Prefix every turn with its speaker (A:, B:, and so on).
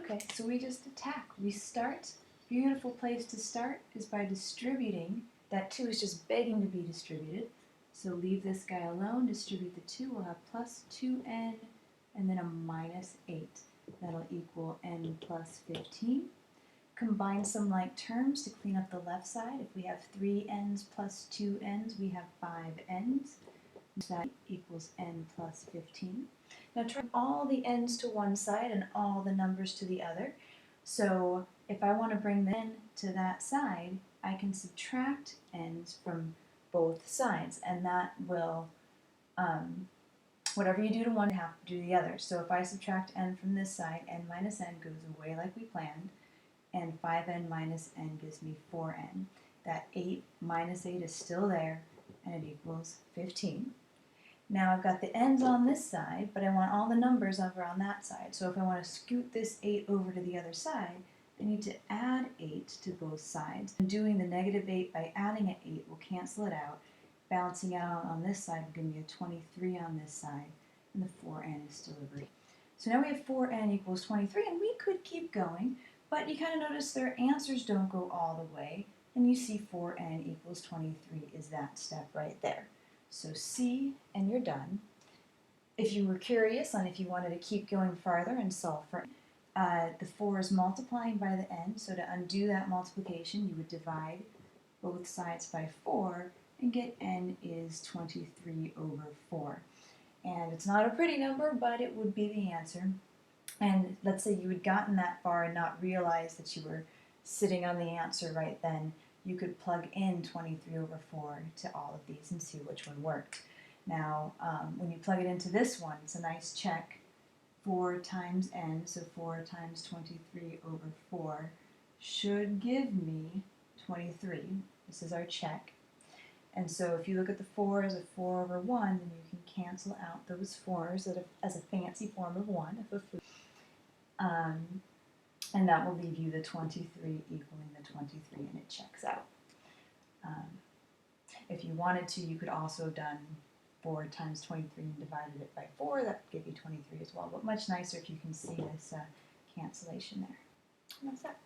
A: Okay, so we just attack. We start. Beautiful place to start is by distributing. That 2 is just begging to be distributed. So leave this guy alone, distribute the 2, we'll have plus 2n and then a minus 8. That'll equal n plus 15. Combine some like terms to clean up the left side. If we have 3 n's plus 2 n's, we have 5 n's. That equals n plus 15. Now turn all the n's to one side and all the numbers to the other. So if I want to bring the n to that side, I can subtract n's from both sides, and that will, whatever you do to one, you have to do the other. So if I subtract n from this side, n minus n goes away like we planned, and 5n minus n gives me 4n. That 8 minus 8 is still there, and it equals 15. Now I've got the n's on this side, but I want all the numbers over on that side. So if I want to scoot this 8 over to the other side, I need to add 8 to both sides. And doing the negative 8 by adding an 8 will cancel it out. Balancing out on this side will give me a 23 on this side, and the 4n is still over here. So now we have 4n equals 23, and we could keep going, but you kind of notice their answers don't go all the way, and you see 4n equals 23 is that step right there. So C, and you're done. If you were curious on if you wanted to keep going farther and solve for the 4 is multiplying by the n, so to undo that multiplication, you would divide both sides by 4 and get n is 23 over 4. And it's not a pretty number, but it would be the answer. And let's say you had gotten that far and not realized that you were sitting on the answer right then, you could plug in 23 over 4 to all of these and see which one worked. Now, when you plug it into this one, it's a nice check. 4 times n, so 4 times 23 over 4 should give me 23. This is our check. And so if you look at the 4 as a 4 over 1, then you can cancel out those 4s as a fancy form of 1, of a food. And that will leave you the 23 equaling the 23, and it checks out. If you wanted to, you could also have done 4 times 23 and divided it by 4. That would give you 23 as well, but much nicer if you can see this cancellation there. And that's that.